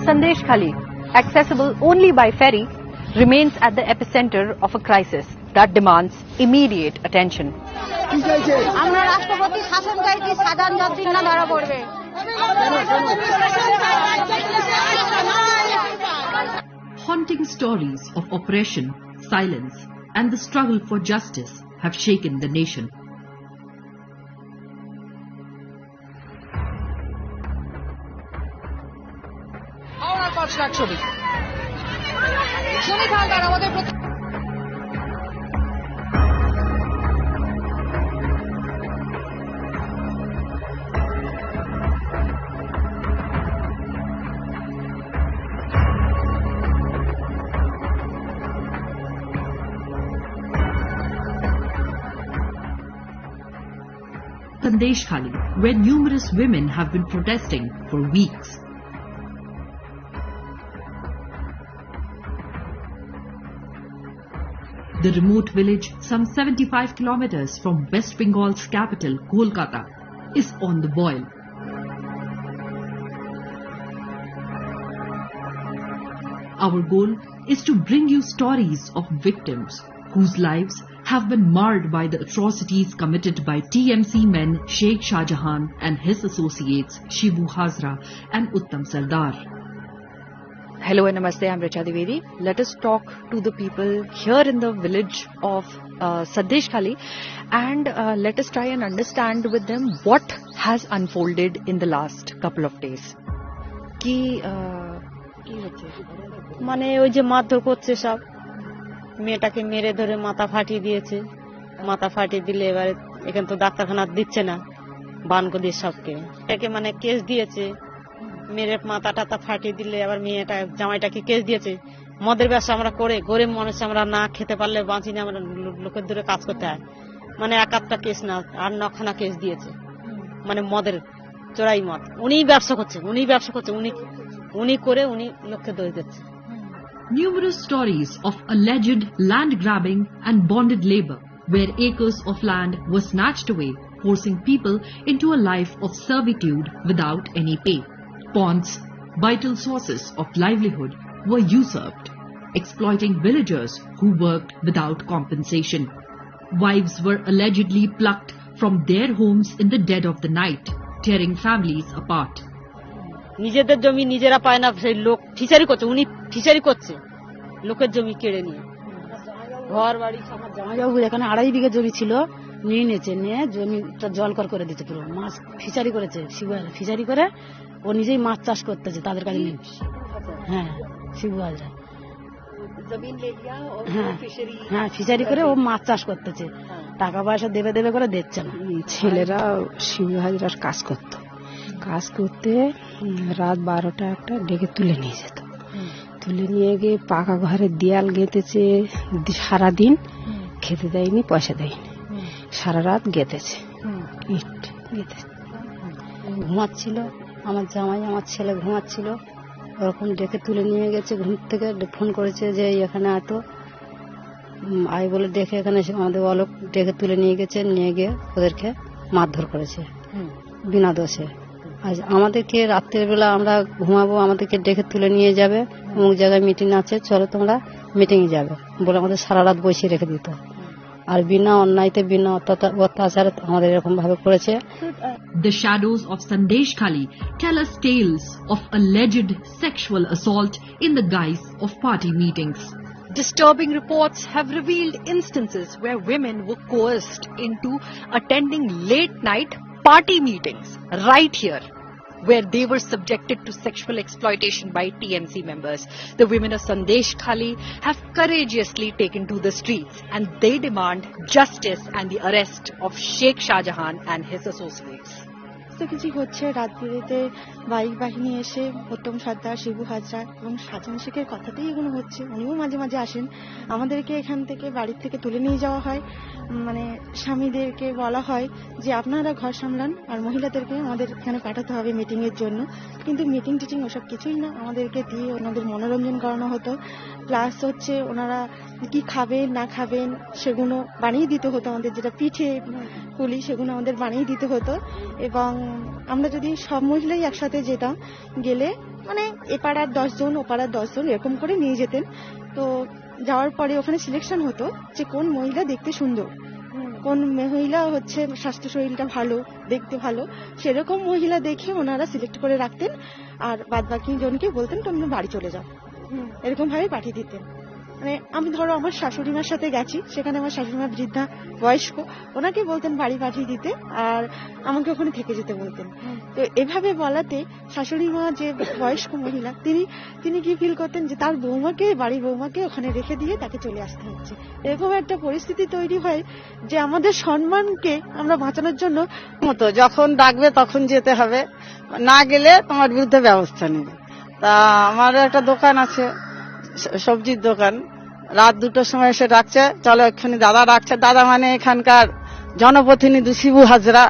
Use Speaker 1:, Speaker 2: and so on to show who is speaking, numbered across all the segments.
Speaker 1: Sandeshkhali, accessible only by ferry, remains at the epicenter of a crisis that demands immediate attention.
Speaker 2: Haunting stories of oppression, silence, and the struggle for justice have shaken the nation. Sandeshkhali, where numerous women have been protesting for weeks. The remote village, some 75 kilometers from West Bengal's capital, Kolkata, is on the boil. Our goal is to bring you stories of victims whose lives have been marred by the atrocities committed by TMC men Sheikh Shah Jahan and his associates Shibu Hazra and Uttam Sardar.
Speaker 1: Hello and namaste, I'm Richa Dwivedi. Let us talk to the people here in the village of Sandeshkhali and let us try and understand with them what has unfolded in the last couple of days.
Speaker 3: মানে ওই যে মারধর করছে সব মেয়েটাকে মেরে ধরে মাথা ফাটিয়ে দিয়েছে মাথা ফাটিয়ে দিলে এবারে এখানে তো ডাক্তারখানা দিচ্ছে না বানকো দিয়ে সবকে একে মানে কেস দিয়েছে মেরে মাথা টাথা ফাটিয়ে দিলে আবার মেয়েটা জামাইটাকে কেস দিয়েছে মদের ব্যবসা আমরা করে গরিব মানুষ আমরা না খেতে পারলে বাঁচি না আমরা লোকের দূরে কাজ করতে হয় মানে এক আধটা কেস না আর নখানা কেস দিয়েছে মানে মদের চোরাই মদ উনিই ব্যবসা করছে উনি করে উনি লোককে দোষ দিচ্ছে
Speaker 2: Numerous stories of alleged land grabbing and bonded labor, where acres of land were snatched away, forcing people into a life of servitude without any pay. Ponds, vital sources of livelihood, were usurped, exploiting villagers who worked without compensation. Wives were allegedly plucked from their homes in the dead of the night, tearing families apart.
Speaker 3: নিজেদের জমি নিজেরা পায় না সেই লোক fishery করছে উনি fishery করছে লোকের জমি কেড়ে নিয়ে ঘর বাড়ি আমার জামাইবাবু এখানে 2.5 বিঘা জমি ছিল নিয়ে নিয়েছে নিয়ে জমিটা জলকর করে দিতে পুরো মাছ ফিশারি করেছে ফিশারি করে ও নিজেই মাছ চাষ করতেছে তাদের কাছে হ্যাঁ শিবু হাজরা হ্যাঁ ফিশারি করে ও মাছ চাষ করতেছে টাকা পয়সা দেবে করে দিচ্ছে না
Speaker 4: ছেলেরা শিবু হাজরার কাজ করতো কাজ করতে রাত 12টা একটা ডেকে তুলে নিয়ে যেত তুলে নিয়ে গিয়ে পাকা ঘরে দেয়াল গেঁথেছে সারাদিন খেতে দেয়নি পয়সা দেয়নি সারা রাত গেঁথেছে ইট গেঁথেছে
Speaker 3: ঘুমাচ্ছিল আমার জামাই আমার ছেলে ঘুমাচ্ছিল ওরকম ডেকে তুলে নিয়ে গেছে ঘুম থেকে ফোন করেছে যে এখানে এতো আই বলে দেখে এখানে আমাদের অলোক ডেকে তুলে নিয়ে গেছে নিয়ে গিয়ে ওদেরকে মারধর করেছে বিনা দোষে আজ আমাদেরকে রাত্রের বেলা আমরা ঘুমাবো আমাদেরকে ডেকে তুলে নিয়ে যাবে অমুক জায়গায় মিটিং আছে চলো তোমরা মিটিংয়ে যাবে বলে আমাদের সারা রাত বসিয়ে রেখে দিত আর বিনা অন্যায়তে বিনা অত্যাচারে আমাদের এরকম ভাবে করেছে
Speaker 2: The shadows of Sandeshkhali tell us tales of alleged sexual assault in the guise of party meetings.
Speaker 1: Disturbing reports have revealed instances where women were coerced into attending late-night party meetings right here, where they were subjected to sexual exploitation by TMC members. The women of Sandeshkhali have courageously taken to the streets and they demand justice and the arrest of Sheikh Shah Jahan and his associates.
Speaker 5: তো কিছু হচ্ছে রাত্রিতে bike বাহিনী এসে উত্তম সর্দার শিবু হাজরা এবং সাজান শেখের কথাতেই এগুলো হচ্ছে উনিও মাঝে মাঝে আসেন আমাদেরকে এখান থেকে বাড়ির থেকে তুলে নিয়ে যাওয়া হয় মানে স্বামীদেরকে বলা হয় যে আপনারা ঘর সামলান আর মহিলাদেরকে আমাদের এখানে পাঠাতে হবে মিটিং এর জন্য কিন্তু মিটিং টিচিং ওসব কিছুই না আমাদেরকে দিয়ে ওনাদের মনোরঞ্জন করানো হতো প্লাস হচ্ছে ওনারা কি খাবেন না খাবেন সেগুলো বানিয়ে দিতে হতো আমাদের যেটা পিঠে পুলি সেগুলো আমাদের বানিয়ে দিতে হতো এবং আমরা যদি সব মহিলাই একসাথে যেতাম গেলে মানে এ পাড়ার 10 জন ও পাড়ার 10 জন এরকম করে নিয়ে যেতেন। তো যাওয়ার পরে ওখানে সিলেকশন হতো যে কোন মহিলা দেখতে সুন্দর, কোন মহিলা হচ্ছে স্বাস্থ্য শরীরটা ভালো, দেখতে ভালো, সেরকম মহিলা দেখে ওনারা সিলেক্ট করে রাখতেন। আর বাদ বাকি জনকে বলতেন তোমরা বাড়ি চলে যাও, এরকম ভাবে পাঠিয়ে দিতেন। মানে আমি ধরো আমার শাশুড়ি মার সাথে গেছি, সেখানে আমার শাশুড়ি মা বৃদ্ধা বয়স্ক, ওনাকে বলতেন বাড়ি পাঠিয়ে দিতে আর আমাকে ওখানে থেকে যেতে বলতেন। তো এভাবে বলাতে শাশুড়ি মা যে বয়স্ক মহিলা তিনি কি ফিল করতেন যে তার বাড়ির বৌমাকে ওখানে রেখে দিয়ে তাকে চলে আসতে হচ্ছে। এরকম একটা পরিস্থিতি তৈরি হয় যে আমাদের সম্মানকে আমরা বাঁচানোর জন্য
Speaker 3: মতো যখন ডাকবে তখন যেতে হবে, না গেলে তোমার বিরুদ্ধে ব্যবস্থা নেবে। তা আমার একটা দোকান আছে, সবজির দোকান, রাত 2টোর সময় এসে ডাকছে, চলো এক্ষুনি দাদা ডাকছে। দাদা মানে এখানকার জনপ্রতিনিধি শিবু হাজরা,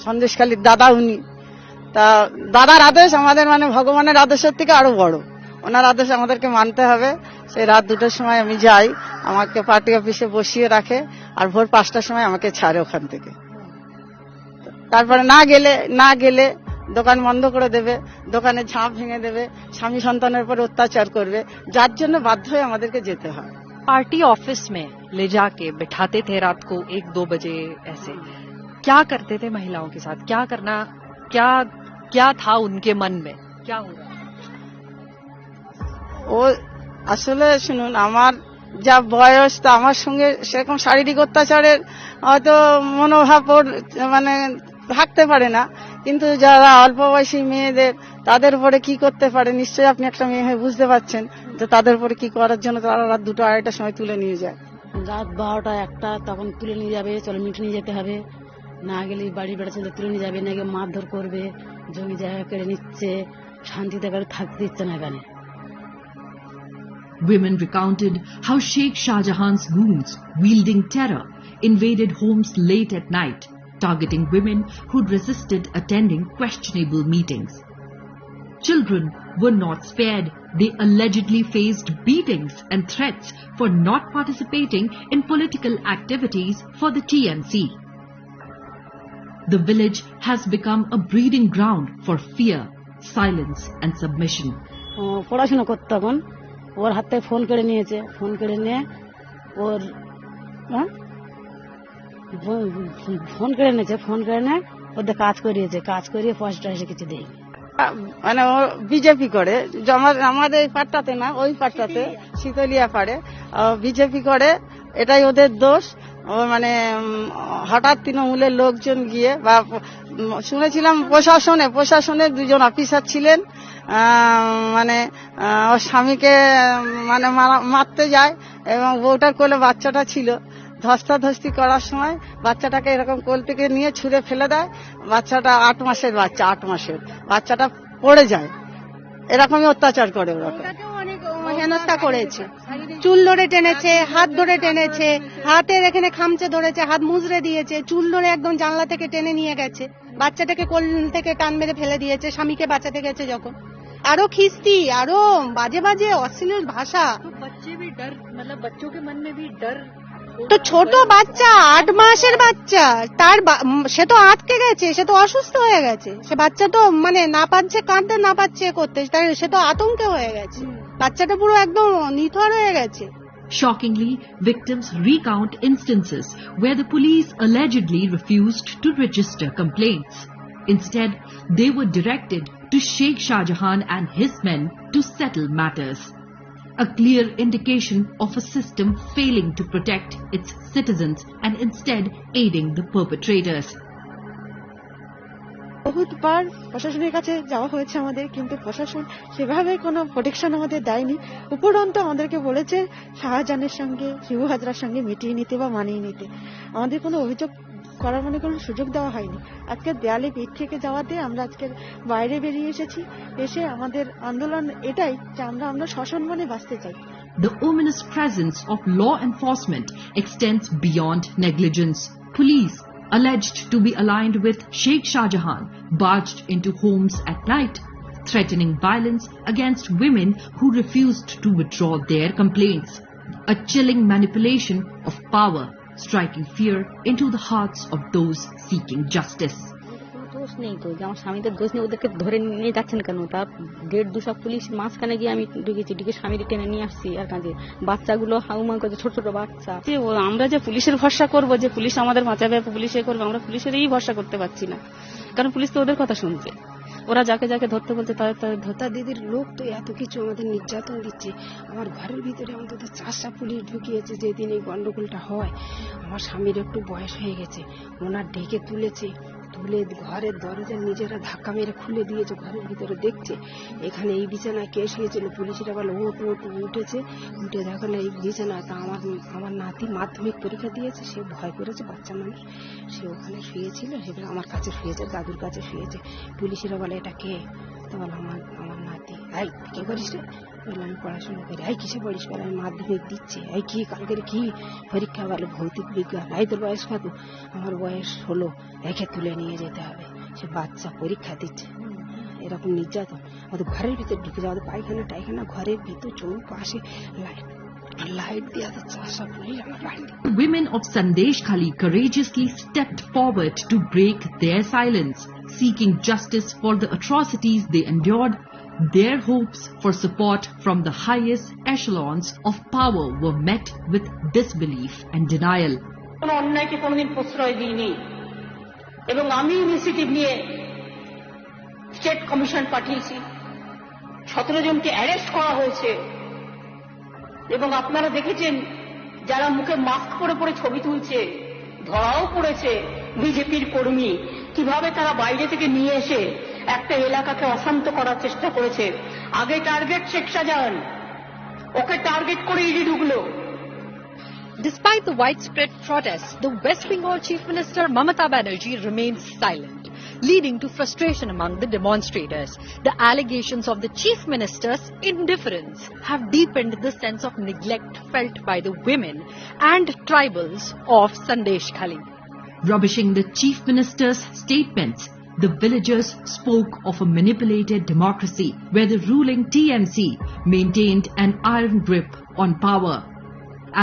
Speaker 3: সন্দেশখালীর দাদা উনি। তা দাদার আদেশ আমাদের মানে ভগবানের আদেশের থেকে আরো বড়, ওনার আদেশ আমাদেরকে মানতে হবে। সেই রাত 2টোর সময় আমি যাই, আমাকে পার্টি অফিসে বসিয়ে রাখে আর ভোর 5টার সময় আমাকে ছাড়ে ওখান থেকে। তারপরে না গেলে দোকান বন্ধ করে দেবে, দোকানে ঝাঁপ ভেঙে দেবে, স্বামী সন্তানের উপর অত্যাচার করবে, যার জন্য বাধ্য হয়ে আমাদেরকে যেতে হয়।
Speaker 1: पार्टी ऑफिस में ले जाके बिठाते थे रात को 1-2 बजे ऐसे, क्या करते थे महिलाओं के साथ? क्या था उनके मन में, क्या हो रहा?
Speaker 3: ও আসলে শুনুন, আমার যা বয়স, তা আমার সঙ্গে সেরকম শারীরিক অত্যাচারের হয়তো মনোভাব ওর মানে থাকতে পারে না, কিন্তু যারা অল্প বয়সী মেয়েদের তাদের উপরে কি করতে পারে, নিশ্চয়ই আপনি একটা মেয়ে হয়ে বুঝতে পারছেন যে তাদের উপরে কি করার জন্য তারা রাত 2টো 2:30টার সময় তুলে নিয়ে যায়।
Speaker 4: রাত 12টা 1টা তখন তুলে নিয়ে যাবে, চলো মিট নিয়ে যেতে হবে, না গেলে বাড়ি বেড়াচ্ছেন তুলে নিয়ে যাবে, নাকি মারধর করবে, জমি জায়গা কেড়ে নিচ্ছে, শান্তিতে করে থাকতে দিচ্ছে না এখানে।
Speaker 2: Women recounted how Sheikh Shah Jahan's goons, wielding terror, invaded homes late at night, targeting women who'd resisted attending questionable meetings. Children were not spared. They allegedly faced beatings and threats for not participating in political activities for the TMC. The village has become a breeding ground for fear, silence and submission.
Speaker 4: পড়াশোনা করতে তখন ওর হাত থেকে phone কেড়ে নিয়েছে, phone কেড়ে নিয়ে ওর phone কেড়ে নিয়েছে, ফোন কেড়ে নিয়ে ওদের কাজ করিয়েছে, কাজ করিয়ে পয়সাটা এসে কিছু দেয়নি।
Speaker 3: মানে ও বিজেপি করে, আমাদের এই পাটটাতে না, ওই পাটটাতে শীতলিয়া পাড়ে বিজেপি করে, এটাই ওদের দোষ। ও মানে হঠাৎ তৃণমূলের লোকজন গিয়ে, বা শুনেছিলাম প্রশাসনের 2জন অফিসার ছিলেন, মানে ওর স্বামীকে মানে মারতে যায় এবং বউটার কোলে বাচ্চাটা ছিল, ধস্তাধস্তি করার সময় বাচ্চাটাকে এরকম কোল থেকে নিয়ে ছুঁড়ে ফেলে দেয়। বাচ্চাটা 8 মাসের বাচ্চা, 8 মাসের বাচ্চাটা পড়ে যায়। এরকমই অত্যাচার করে ওরা।
Speaker 6: অনেক হেনস্থা করেছে, চুল ধরে টেনেছে, হাত ধরে টেনেছে, হাতের এখানে খামচে ধরেছে, হাত মুজড়ে দিয়েছে, চুল ধরে একদম জানলা থেকে টেনে নিয়ে গেছে, বাচ্চাটাকে কোল থেকে টান মেরে ফেলে দিয়েছে, স্বামীকে বাঁচাতে গেছে যখন। আরো খিস্তি, আরো বাজে বাজে অশ্লীল ভাষা।
Speaker 1: बच्चे भी डर, मतलब बच्चों के मन में भी डर।
Speaker 6: তো ছোট বাচ্চা, 8 মাসের বাচ্চা, সে তো আটকে গেছে, সে তো অসুস্থ হয়ে গেছে, সে বাচ্চা তো মানে না পাচ্ছে কাঁদতে, না পাচ্ছে করতে, সে তো আতঙ্কে হয়ে গেছে, বাচ্চাটা পুরো একদম নিথর হয়ে গেছে।
Speaker 2: Shockingly, victims recount instances where the police allegedly refused to register complaints. Instead, they were directed to Sheikh Shah Jahan and his men to settle matters. A clear indication of a system failing to protect its citizens and instead aiding the perpetrators.
Speaker 5: বহুতবার প্রশাসনের কাছে যাওয়া হয়েছে আমাদের, কিন্তু প্রশাসন সেভাবে কোনো protection আমাদের দেয়নি। উপরন্তু আমাদেরকে বলেছে শাহজাহানের সঙ্গে, শিবু হাজরার সঙ্গে মিটিয়ে নিতে বা মানিয়ে নিতে। আমাদের কোনো অভিযোগ করার মানে কোনো সুযোগ দেওয়া হয়নি। আজকে দেয়ালে পিঠ থেকে যাওয়াতে আমরা আজকে বাইরে বেরিয়ে এসেছি। এসে আমাদের আন্দোলন এটাই যে আমরা সসম্মানে বাঁচতে চাই।
Speaker 2: The ominous presence of law enforcement extends beyond negligence. Police, alleged to be aligned with Sheikh Shah Jahan, barged into homes at night, threatening violence against women who refused to withdraw their complaints. A chilling manipulation of power, striking fear into the hearts of those seeking justice.
Speaker 3: দোষ নেই তো, যে আমার স্বামীদের দোষ নেই, ওদেরকে ধরে নিয়ে যাচ্ছেন কেন? তার গেট দুসব পুলিশ মাঝখানে গিয়ে আমি ঢুকেছি, ঢুকে স্বামীকে টেনে নিয়ে আসছি। আর কাজে বাচ্চাগুলো হাউমাউ করছে, ছোট ছোট বাচ্চা। যে আমরা যে পুলিশের ভরসা করবো, যে পুলিশ আমাদের বাঁচাবে, পুলিশে করবো, আমরা পুলিশেরই ভরসা করতে পারছি না, কারণ পুলিশ তো ওদের কথা শুনছে। ওরা যাকে যাকে ধরতে বলছে তাদের ধরতে।
Speaker 4: দিদির লোক তো এত কিছু আমাদের নির্যাতন দিচ্ছে। আমার ঘরের ভিতরে অন্তত 4টা পুলিশ ঢুকিয়েছে। যেদিন এই গন্ডগোলটা হয়, আমার স্বামীর একটু বয়স হয়ে গেছে, ওনার ডেকে তুলেছে, তুলে ঘরের দরজা নিজেরা ধাক্কা মেরে খুলে দিয়েছে। ঘরের ভিতরে দেখছে এখানে এই বিছানায় কে শুয়েছিল। পুলিশেরা বলে উঠেছে, উঠে দেখো না এই বিছানা। তা আমার নাতি মাধ্যমিক পরীক্ষা দিয়েছে, সে ভয় করেছে, বাচ্চা মানুষ, সে ওখানে শুয়েছিল, সেখানে আমার কাছে শুয়েছে, দাদুর কাছে শুয়েছে। পুলিশেরা বলে এটা কে? তো বলে আমার নাতি। এই কি করিস রে? বলে আমি পড়াশোনা করি। এই কিসে পড়িস? বলে আমি মাধ্যমিক দিচ্ছি। এই কি কালকের কি পরীক্ষা? বলে ভৌতিক বিজ্ঞান। এই তোর বয়স কত? আমার বয়স 16। একে তুলে নিয়ে যেতে হবে, সে বাচ্চা পরীক্ষা দিচ্ছে। এরকম নির্যাতন আমাদের ঘরের ভিতরে ঢুকে যাওয়া, পায়খানা টাইখানা ঘরের ভিতর, চৌপাশে লাইট দেওয়া তো 4 পুলিশ আমার বাড়িতে।
Speaker 2: Women of Sandeshkhali courageously stepped forward to break their silence, seeking justice for the atrocities they endured. Their hopes for support from the highest echelons of power were met with disbelief and denial.
Speaker 7: কোনো অন্যায়কে কোনোদিন প্রশ্রয় দিইনি, এবং আমি initiative নিয়ে state commission পাঠিয়েছি। 17 জনকে অ্যারেস্ট করা হয়েছে, এবং আপনারা দেখেছেন যারা মুখে মাস্ক পরে পরে ছবি তুলছে, ধরাও পড়েছে বিজেপির কর্মী, কিভাবে তারা বাইরে থেকে নিয়ে এসে একটা এলাকাকে অশান্ত করার চেষ্টা করেছে। আগে টার্গেট শেখ শাহজাহান, ওকে টার্গেট করে ইডি ঢুকলো।
Speaker 1: Despite the widespread protests, the West Bengal Chief Minister Mamata Banerjee remains silent, leading to frustration among the demonstrators. The allegations of the Chief Minister's indifference have deepened the sense of neglect felt by the women and tribals of Sandeshkhali.
Speaker 2: Rubbishing the Chief Minister's statements, the villagers spoke of a manipulated democracy where the ruling TMC maintained an iron grip on power.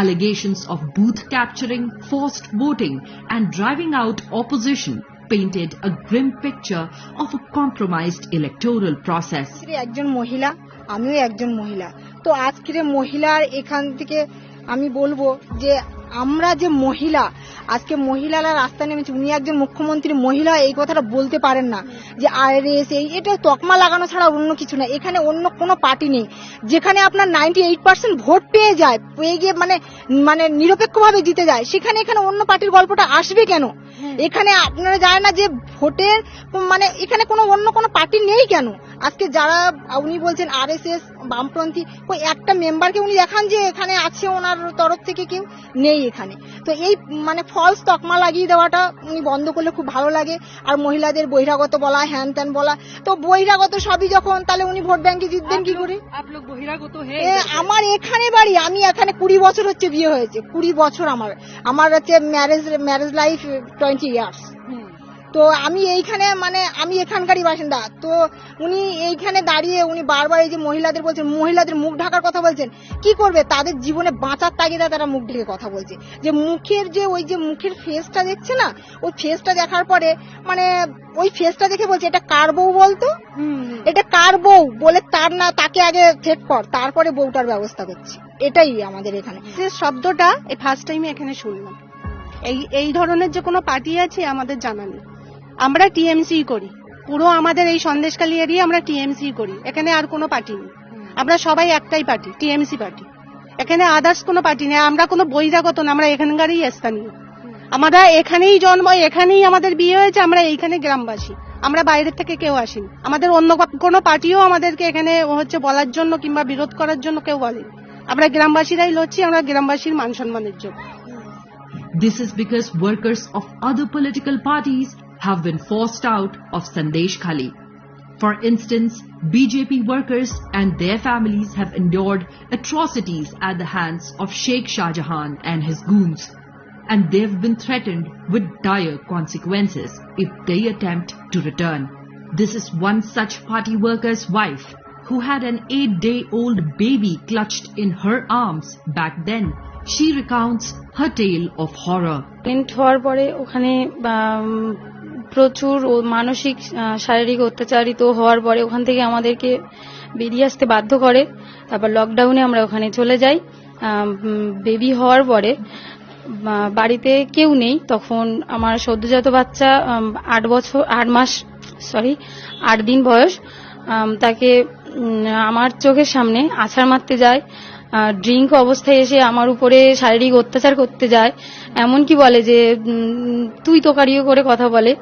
Speaker 2: Allegations of booth capturing, forced voting and driving out opposition painted a grim picture of a compromised electoral process.
Speaker 6: একজন মহিলা, আমিও একজন মহিলা, তো আজকের মহিলার এখান থেকে আমি বলবো যে আমরা যে মহিলা, আজকে মহিলারা রাস্তায় নেমেছে। উনি একজন মুখ্যমন্ত্রী, মহিলা এই কথাটা বলতে পারেন না যে আইআরএস এটা তকমা লাগানো ছাড়া অন্য কিছু না। এখানে অন্য কোনো পার্টি নেই যেখানে আপনার 98% ভোট পেয়ে যায়, পেয়ে গিয়ে মানে নিরপেক্ষভাবে জিতে যায়, সেখানে এখানে অন্য পার্টির গল্পটা আসবে কেন? এখানে আপনারা জানেন না যে ভোটের মানে এখানে কোনো অন্য কোনো পার্টি নেই কেন? আজকে যারা উনি বলছেন আরএসএস বামপন্থী, ওই একটা মেম্বারকে উনি দেখান যে এখানে আছে ওনার তরফ থেকে, কেউ নেই এখানে। তো এই মানে ফলস তকমা লাগিয়ে দেওয়াটা উনি বন্ধ করলে খুব ভালো লাগে। আর মহিলাদের বহিরাগত বলা, হ্যান ত্যান বলা, তো বহিরাগত সবই যখন, তাহলে উনি ভোট ব্যাংকে জিতবেন কি করে? আমার এখানে বাড়ি, আমি এখানে 20 বছর হচ্ছে বিয়ে হয়েছে, 20 বছর আমার হচ্ছে ম্যারেজ লাইফ 20 ইয়ার্স। তো আমি এইখানে মানে আমি এখানকারই বাসিন্দা। তো উনি এইখানে দাঁড়িয়ে উনি বারবার এই যে মহিলাদের বলছেন, মহিলাদের মুখ ঢাকার কথা বলছেন। কি করবে? তাদের জীবনে বাঁচার তাগিদা তারা মুখ ঢেকে কথা বলছে। যে মুখের যে ওই যে মুখের ফেসটা দেখছে না, ওই ফেসটা দেখার পরে মানে ওই ফেসটা দেখে বলছে এটা কার বউ বলতো, এটা কার বউ বলে তাকে আগে সেট কর, তারপরে বউটার ব্যবস্থা করছি। এটাই আমাদের এখানে
Speaker 5: যে শব্দটা এই ফার্স্ট টাইম এখানে শুনলাম। এই ধরনের যে কোনো পার্টি আছে আমাদের জানা নেই। আমরা টিএমসি করি, পুরো আমাদের এই সন্দেশখালী এরিয়া আমরা টিএমসি করি, এখানে আর কোনো পার্টি নেই। আমরা সবাই একটাই পার্টি, টিএমসি পার্টি। এখানে আদার্স কোনো পার্টি নেই। আমরা কোনো বহিরাগত না, আমরা এখানকারই স্থানীয়। আমরা এখানেই জন্ম, এখানেই আমাদের বিয়ে হয়েছে, আমরা এইখানে গ্রামবাসী, আমরা বাইরের থেকে কেউ আসিনি। আমাদের অন্য কোনো পার্টিও আমাদেরকে এখানে হচ্ছে বলার জন্য কিংবা বিরোধ করার জন্য কেউ বলেনি। আমরা গ্রামবাসীরাই লড়ছি, আমরা গ্রামবাসীর মান সম্মানের জন্য।
Speaker 2: This is because workers of other political parties have been forced out of Sandeshkhali. For instance, BJP workers and their families have endured atrocities at the hands of Sheikh Shahjahan and his goons, and they've been threatened with dire consequences if they attempt to return. This is one such party worker's wife who had an 8-day-old baby clutched in her arms back then. She recounts her tale of horror.
Speaker 3: হওয়ার পরে ওখানে
Speaker 8: প্রচুর মানসিক শারীরিক অত্যাচারিত হওয়ার পরে ওখান থেকে আমাদেরকে বেরিয়ে আসতে বাধ্য করে। তারপর লকডাউনে আমরা ওখানে চলে যাই। বেবি হওয়ার পরে বাড়িতে কেউ নেই, তখন আমার সদ্যজাত বাচ্চা 8 দিন বয়স, তাকে আমার চোখের সামনে আছাড় মারতে যায়, ড্রিঙ্ক অবস্থায় এসে আমার উপরে শারীরিক অত্যাচার করতে যায়, এমনকি বলে যে তুই তোকারিও করে কথা বলে,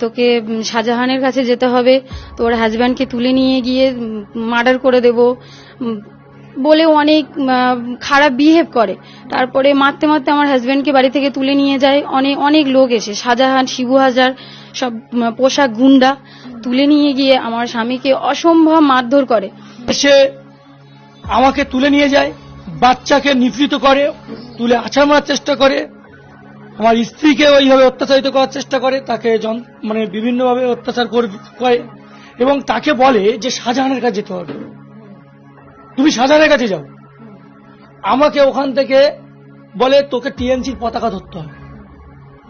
Speaker 8: তোকে শাহজাহানের কাছে যেতে হবে, তোর হাজব্যান্ডকে তুলে নিয়ে গিয়ে মার্ডার করে দেব বলে অনেক খারাপ বিহেভ করে। তারপরে মারতে মারতে আমার হাজব্যান্ডকে বাড়ি থেকে তুলে নিয়ে যায় অনেক লোক এসে, শাহজাহান, শিবু হাজার, সব পোশাক গুন্ডা তুলে নিয়ে গিয়ে আমার স্বামীকে অসম্ভব মারধর করে।
Speaker 9: সে আমাকে তুলে নিয়ে যায়, বাচ্চাকে নিপীড়িত করে, তুলে আছাড় মারার চেষ্টা করে, আমার স্ত্রীকে ওইভাবে অত্যাচারিত করার চেষ্টা করে, তাকে মানে বিভিন্নভাবে অত্যাচার করে এবং তাকে বলে যে শাহজাহানের কাছে যেতে হবে, তুমি শাহজাহানের কাছে যাও। আমাকে ওখান থেকে বলে তোকে টিএমসির পতাকা ধরতে হবে,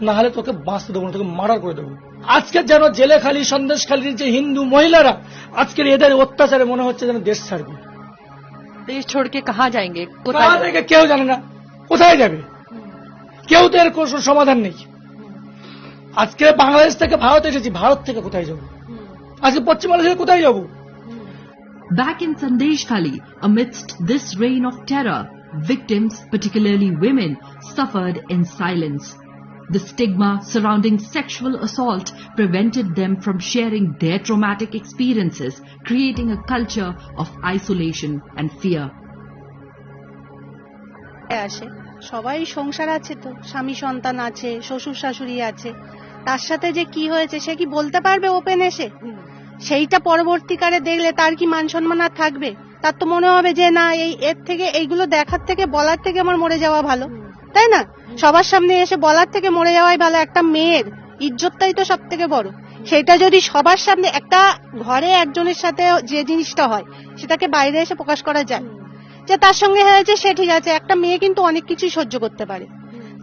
Speaker 9: না হলে তোকে বাঁচতে দেবো না, তোকে মার্ডার করে দেবো। আজকে যেন জেলেখালি সন্দেশখালীর যে হিন্দু মহিলারা আজকের এদের অত্যাচারে মনে হচ্ছে যেন দেশ ছাড়বে।
Speaker 1: দেশ ছোড় কে কাহা যাएंगे,
Speaker 9: কোথায় থেকে কেউ জানে না, কোথায় যাবে, কেউ তো এর কোনো সমাধান নেই। আজকে বাংলাদেশ থেকে ভারত এসেছি, ভারত থেকে কোথায় যাব, আজকে পশ্চিম বাংলাদেশে কোথায় যাব।
Speaker 2: Back in Sandeshkhali, amidst this reign of terror, victims, particularly women, suffered in silence. The stigma surrounding sexual assault prevented them from sharing their traumatic experiences, creating a culture of isolation and fear.
Speaker 6: সবাই সংসার আছে, তো স্বামী সন্তান আছে, শ্বশুর শাশুড়ি আছে, তার সাথে যে কি হয়েছে সে কি বলতে পারবে ওপেন এসে? সেইটা পরবর্তীকালে দেখলে তার কি মান সম্মান আর থাকবে? তার তো মনে হবে যে না, এর থেকে এইগুলো দেখার থেকে বলার থেকে আমার মরে যাওয়া ভালো, তাই না? সবার সামনে এসে বলার থেকে মরে যাওয়াই ভালো। একটা মেয়ের ইজ্জতটাই তো সব থেকে বড়। সেটা যদি সবার সামনে, একটা ঘরে একজনের সাথে যে জিনিসটা হয় সেটাকে বাইরে এসে প্রকাশ করা যায়, যে তার সঙ্গে হয়েছে সে ঠিক আছে। একটা মেয়ে কিন্তু অনেক কিছুই সহ্য করতে পারে,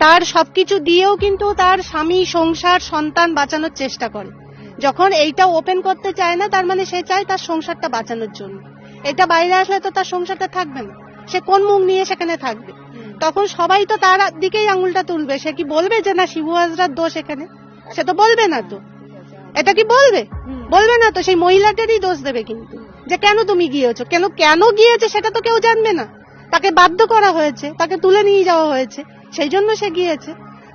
Speaker 6: তার সবকিছু দিয়েও কিন্তু তার স্বামী, সংসার, সন্তান বাঁচানোর চেষ্টা করে। যখন এইটা ওপেন করতে চায় না, তার মানে সে চায় তার সংসারটা বাঁচানোর জন্য। এটা বাইরে আসলে তো তার সংসারটা থাকবে না, সে কোন মুখ নিয়ে সেখানে থাকবে? তখন সবাই তো তার দিকেই আঙুলটা তুলবে। সে কি বলবে যে না শিবু হাজরার দোষ এখানে? সে তো বলবে না। তো এটা কি বলবে? বলবে না। তো সেই মহিলাটারই দোষ দেবে কিন্তু, যে কেন তুমি গিয়েছো, কেন গিয়েছে সেটা তো কেউ জানবে না। তাকে বাধ্য করা হয়েছে, তাকে তুলে নিয়ে যাওয়া হয়েছে, সেই জন্য সে গিয়েছে।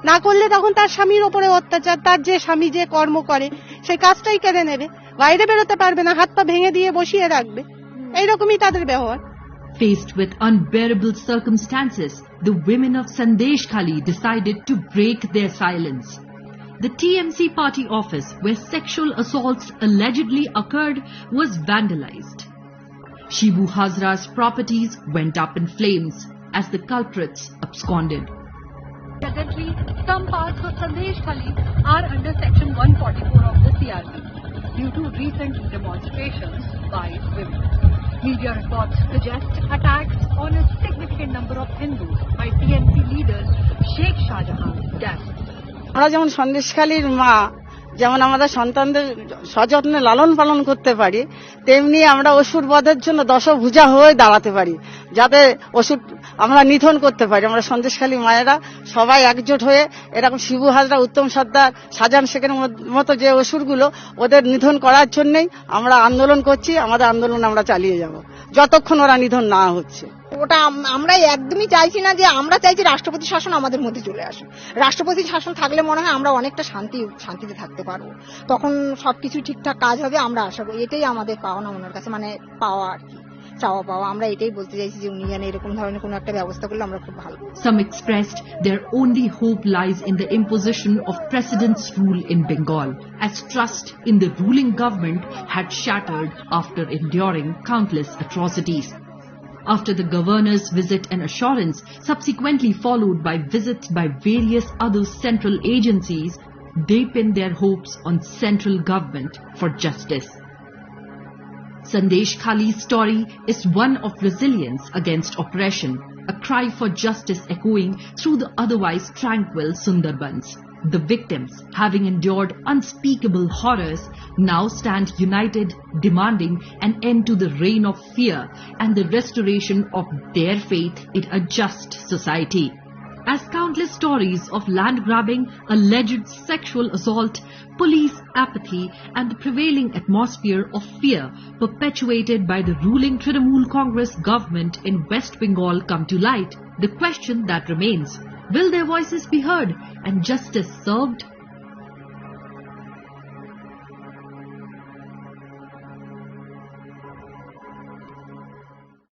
Speaker 6: না করলে তখন তার স্বামীর ওপরে অত্যাচার, তার যে স্বামী যে কর্ম করে সেই কাজটাই কেড়ে নেবে, বাইরে বেরোতে পারবে না, হাত পা ভেঙে দিয়ে বসিয়ে রাখবে। এইরকমই তাদের ব্যবহার।
Speaker 2: Faced with unbearable circumstances, the women of Sandeshkhali decided to break their silence. The TMC party office, where sexual assaults allegedly occurred, was vandalized. Shibu Hazra's properties went up in flames as the culprits absconded.
Speaker 1: Presently, some parts of Sandeshkhali are under Section 144 of the CRP due to recent demonstrations by women. Media reports suggest attacks on a significant number of Hindus by TMC leaders Sheikh Shahjahan's death.
Speaker 3: আমরা যেমন সন্দেশখালীর মা, যেমন আমাদের সন্তানদের সযত্নে লালন পালন করতে পারি, তেমনি আমরা অসুর বধের জন্য দশভুজা হয়ে দাঁড়াতে পারি, যাতে অসুর আমরা নিধন করতে পারি। আমরা সন্দেশখালী মায়েরা সবাই একজোট হয়ে এরকম শিবু হাজরা, উত্তম সর্দার, শাহজাহান শেখের মতো যে অসুরগুলো, ওদের নিধন করার জন্যই আমরা আন্দোলন করছি। আমাদের আন্দোলন আমরা চালিয়ে যাব যতক্ষণ ওরা নিধন না হচ্ছে।
Speaker 10: ওটা আমরা একদমই চাইছি না। যে আমরা চাইছি রাষ্ট্রপতি শাসন আমাদের মধ্যে চলে আসে। রাষ্ট্রপতি শাসন থাকলে মনে হয় আমরা অনেকটা শান্তিতে থাকতে পারবো, তখন সবকিছু ঠিকঠাক কাজ হবে আমরা আশা করি। এটাই আমাদের পাওনা ওনার কাছে, মানে পাওয়া আর কি, চাওয়া পাওয়া। আমরা এটাই বলতে চাইছি যে উনি যেন এরকম ধরনের কোনো একটা ব্যবস্থা করলে আমরা খুব ভালো।
Speaker 2: Some expressed their only hope lies in the imposition of President's rule in Bengal, as trust in the ruling government had shattered after enduring countless atrocities. After the governor's visit and assurance, subsequently followed by visits by various other central agencies, they pinned their hopes on central government for justice. Sandeshkhali's story is one of resilience against oppression, a cry for justice echoing through the otherwise tranquil Sundarbans. The victims, having endured unspeakable horrors, now stand united, demanding an end to the reign of fear and the restoration of their faith in a just society. As countless stories of land grabbing, alleged sexual assault, police apathy and the prevailing atmosphere of fear perpetuated by the ruling Trinamool Congress government in West Bengal come to light, the question that remains, will their voices be heard and justice served?